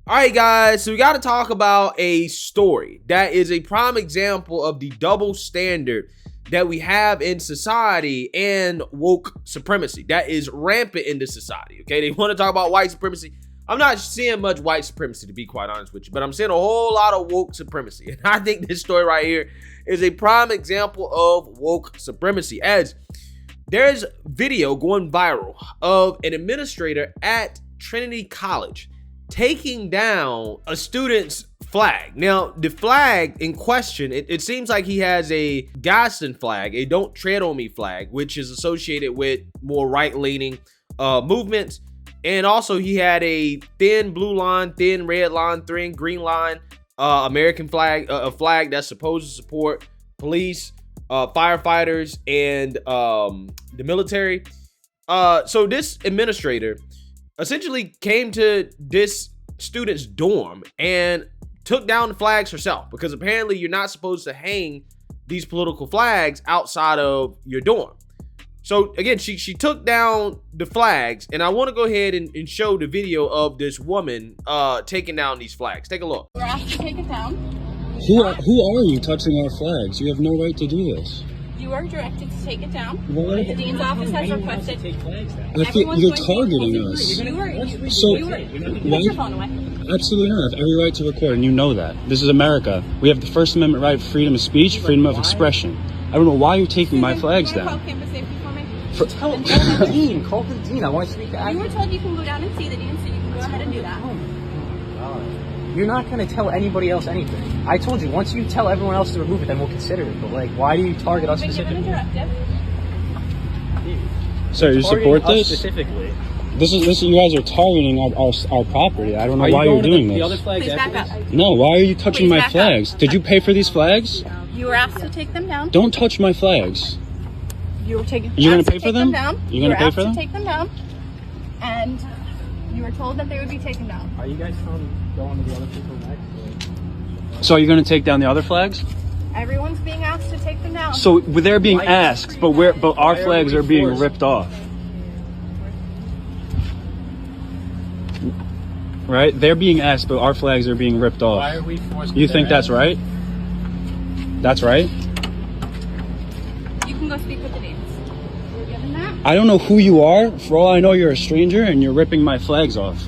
All right, guys, so we got to talk about a story that is a prime example of the double standard that we have in society and woke supremacy that is rampant in this society. Okay, they want to talk about white supremacy. I'm not seeing much white supremacy, to be quite honest with you, but I'm seeing a whole lot of woke supremacy. And I think this story right here is a prime example of woke supremacy, as there's video going viral of an administrator at Trinity College taking down a student's flag. Now, the flag in question, it seems like he has a Gaston flag, a don't tread on me flag, which is associated with more right-leaning movements. And also he had a thin blue line, thin red line, thin green line, American flag, a flag that's supposed to support police, firefighters, and the military. So this administrator essentially came to this student's dorm and took down the flags herself, because apparently you're not supposed to hang these political flags outside of your dorm. So again, she took down the flags, and I want to go ahead and show the video of this woman taking down these flags. Take a look. We're asked to take it down. Who are you touching our flags? You have no right to do this. You are directed to take it down. What? The dean's office has requested. I think you're targeting us. Put your phone away. Absolutely not. I have every right to record, and you know that. This is America. We have the First Amendment right of freedom of speech, freedom of expression. I don't know why you're taking my flags Call down. campus safety for me. Tell the dean. Call the dean. I want to speak to You were told you can go down and see the dean, so you can go ahead and do that. You're not going to tell anybody else anything. I told you, once you tell everyone else to remove it, then we'll consider it. But, like, why do you target us I've been given specifically? a directive. Sir, you support Targeting us this? specifically. This is you guys are targeting our property. I don't know why you're doing the other this. flags Please back after up. this? No, why are you touching Please my back up. flags? Did you pay for these flags? You were asked to take them down. Don't touch my flags. You were taking. You're gonna asked to pay for take them? down. You're You gonna were pay asked for them? to take them down, and you were told that they would be taken down. Are you guys going to the other people next? So you're going to take down the other flags? Everyone's being asked to take them down. So they're being asked, but our Why are flags we are being forced? ripped off. Right? They're being asked, but our flags are being ripped off. Why are we forced? You think that's right? That's right? You can go speak with the deans. We're given that. I don't know who you are. For all I know, you're a stranger and you're ripping my flags off.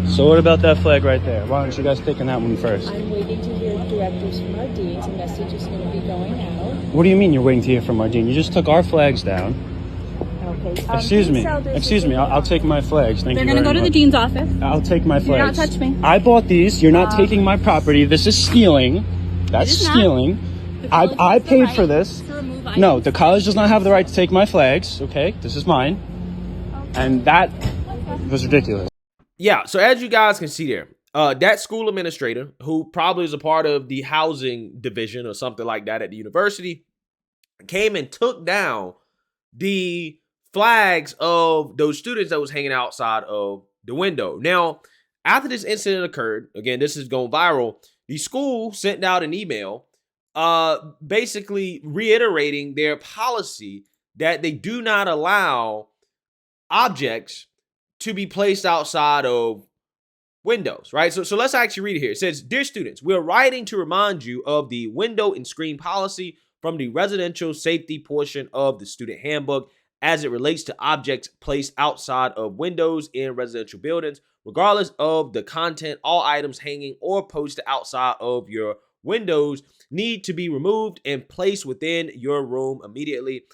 So what about that flag right there? Why aren't you guys taking that one first? I'm waiting to hear directives from our deans. A message is going to be going out. What do you mean you're waiting to hear from our dean? You just took our flags down. Okay. Excuse me. Excuse me. I'll take my flags. Thank They're you going to very go to the much. dean's office. I'll take my Do not flags. touch me. I bought these. You're not taking my property. This is stealing. That's It is not. stealing. The college I has the paid right for this. to remove No, items. the college does not have the right to take my flags. Okay, this is mine. And that was ridiculous. Yeah, so as you guys can see there, that school administrator, who probably is a part of the housing division or something like that at the university, came and took down the flags of those students that was hanging outside of the window. Now, after this incident occurred, again, this is going viral, the school sent out an email basically reiterating their policy that they do not allow objects to be placed outside of windows, right? So let's actually read it here. It says, "Dear students, we are writing to remind you of the window and screen policy from the residential safety portion of the student handbook as it relates to objects placed outside of windows in residential buildings. Regardless of the content, all items hanging or posted outside of your windows need to be removed and placed within your room immediately.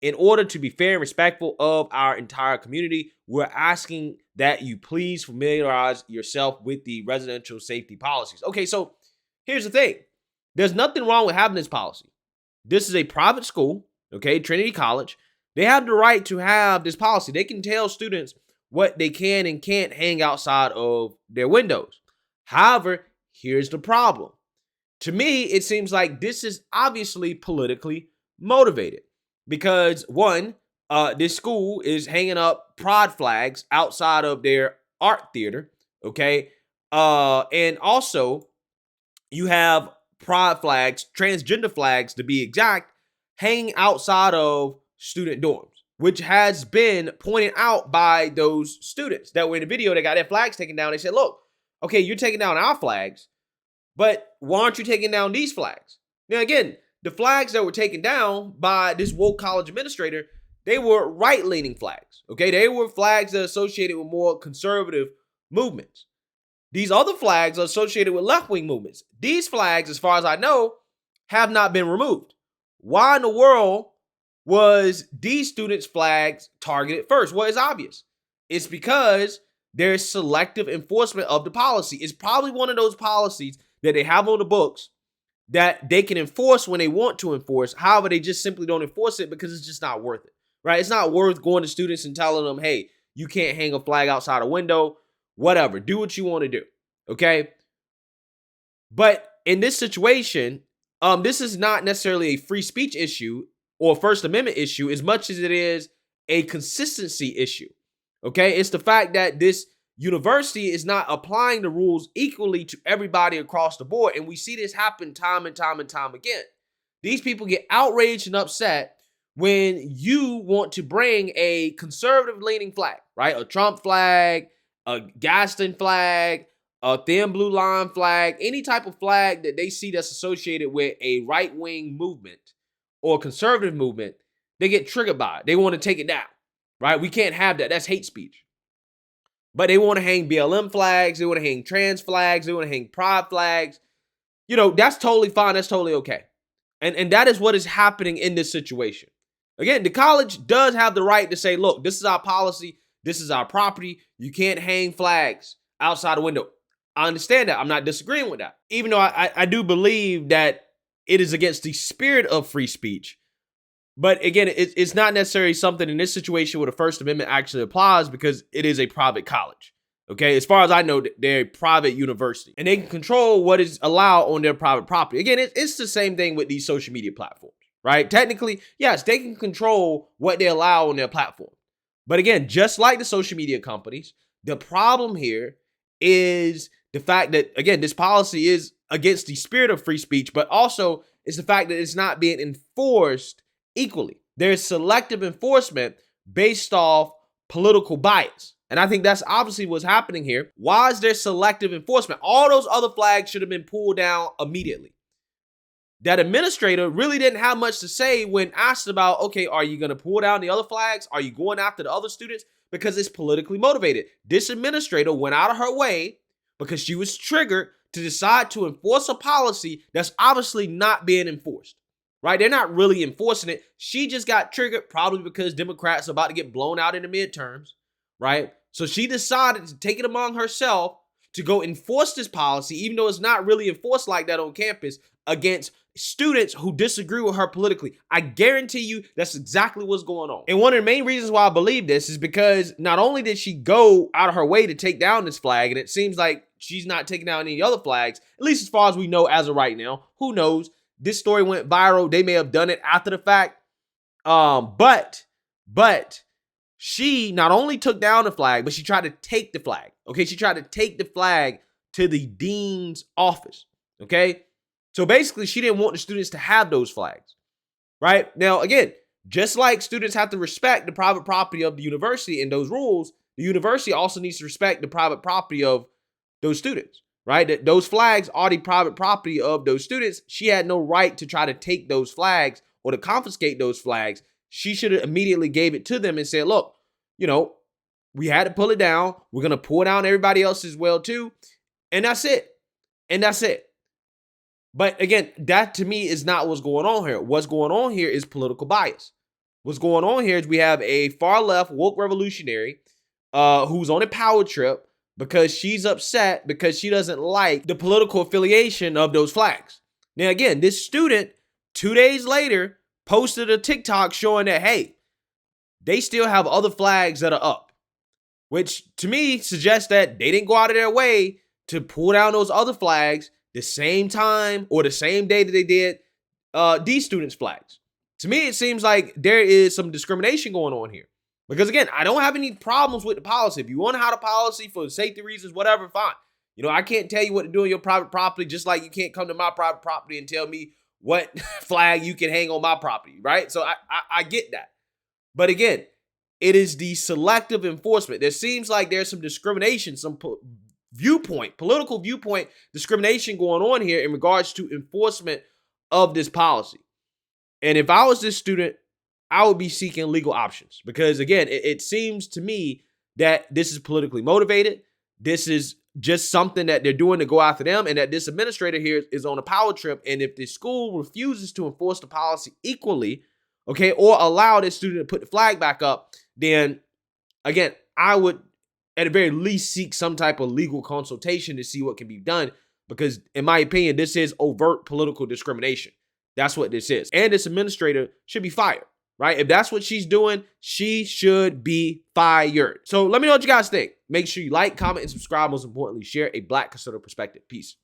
In order to be fair and respectful of our entire community, we're asking that you please familiarize yourself with the residential safety policies." Okay, so here's the thing. There's nothing wrong with having this policy. This is a private school, okay, Trinity College. They have the right to have this policy. They can tell students what they can and can't hang outside of their windows. However, here's the problem. To me, it seems like this is obviously politically motivated. Because one, this school is hanging up pride flags outside of their art theater, okay? And also, you have pride flags, transgender flags to be exact, hanging outside of student dorms, which has been pointed out by those students that were in the video that got their flags taken down. They said, look, okay, you're taking down our flags, but why aren't you taking down these flags? Now, again, the flags that were taken down by this woke college administrator, they were right-leaning flags, okay? They were flags that are associated with more conservative movements. These other flags are associated with left-wing movements. These flags, as far as I know, have not been removed. Why in the world was these students' flags targeted first? Well, it's obvious. It's because there's selective enforcement of the policy. It's probably one of those policies that they have on the books that they can enforce when they want to enforce. However, they just simply don't enforce it because it's just not worth it, right? It's not worth going to students and telling them, hey, you can't hang a flag outside a window, whatever. Do what you want to do, okay? But in this situation, this is not necessarily a free speech issue or First Amendment issue as much as it is a consistency issue, okay? It's the fact that this university is not applying the rules equally to everybody across the board, and we see this happen time and time and time again. These people get outraged and upset when you want to bring a conservative-leaning flag, right? A Trump flag, a Gaston flag, a thin blue line flag, any type of flag that they see that's associated with a right-wing movement or conservative movement, they get triggered by it. They want to take it down, right? We can't have that. That's hate speech. But they want to hang BLM flags. They want to hang trans flags. They want to hang pride flags. You know, that's totally fine. That's totally okay. And that is what is happening in this situation. Again, the college does have the right to say, look, this is our policy. This is our property. You can't hang flags outside the window. I understand that. I'm not disagreeing with that. Even though I do believe that it is against the spirit of free speech. But again, it's not necessarily something in this situation where the First Amendment actually applies because it is a private college. Okay, as far as I know, they're a private university and they can control what is allowed on their private property. Again, it's the same thing with these social media platforms, right? Technically, yes, they can control what they allow on their platform. But again, just like the social media companies, the problem here is the fact that, again, this policy is against the spirit of free speech, but also it's the fact that it's not being enforced equally. There's selective enforcement based off political bias. And I think that's obviously what's happening here. Why is there selective enforcement? All those other flags should have been pulled down immediately. That administrator really didn't have much to say when asked about, okay, are you going to pull down the other flags? Are you going after the other students? Because it's politically motivated. This administrator went out of her way because she was triggered to decide to enforce a policy that's obviously not being enforced. Right? They're not really enforcing it. She just got triggered probably because Democrats are about to get blown out in the midterms, right? So she decided to take it among herself to go enforce this policy, even though it's not really enforced like that on campus, against students who disagree with her politically. I guarantee you that's exactly what's going on. And one of the main reasons why I believe this is because not only did she go out of her way to take down this flag, and it seems like she's not taking down any other flags, at least as far as we know as of right now. Who knows? This story went viral. They may have done it after the fact. But she not only took down the flag, but she tried to take the flag. Okay, she tried to take the flag to the dean's office. Okay, so basically she didn't want the students to have those flags. Right? Now, again, just like students have to respect the private property of the university and those rules, the university also needs to respect the private property of those students. Right? That those flags are the private property of those students. She had no right to try to take those flags or to confiscate those flags. She should have immediately gave it to them and said, look, you know, we had to pull it down. We're going to pull down everybody else as well too. And that's it. And that's it. But again, that to me is not what's going on here. What's going on here is political bias. What's going on here is we have a far left woke revolutionary who's on a power trip because she's upset because she doesn't like the political affiliation of those flags. Now, again, this student 2 days later posted a TikTok showing that, hey, they still have other flags that are up, which to me suggests that they didn't go out of their way to pull down those other flags the same time or the same day that they did these students' flags. To me, it seems like there is some discrimination going on here. Because again, I don't have any problems with the policy. If you want to have a policy for safety reasons, whatever, fine. You know, I can't tell you what to do on your private property, just like you can't come to my private property and tell me what flag you can hang on my property, right? So I get that. But again, it is the selective enforcement. There seems like there's some discrimination, some political viewpoint discrimination going on here in regards to enforcement of this policy. And if I was this student, I would be seeking legal options because, again, it seems to me that this is politically motivated. This is just something that they're doing to go after them, and that this administrator here is on a power trip. And if the school refuses to enforce the policy equally, okay, or allow this student to put the flag back up, then, again, I would at the very least seek some type of legal consultation to see what can be done because, in my opinion, this is overt political discrimination. That's what this is. And this administrator should be fired, right? If that's what she's doing, she should be fired. So let me know what you guys think. Make sure you like, comment, and subscribe. Most importantly, share a Black conservative perspective. Peace.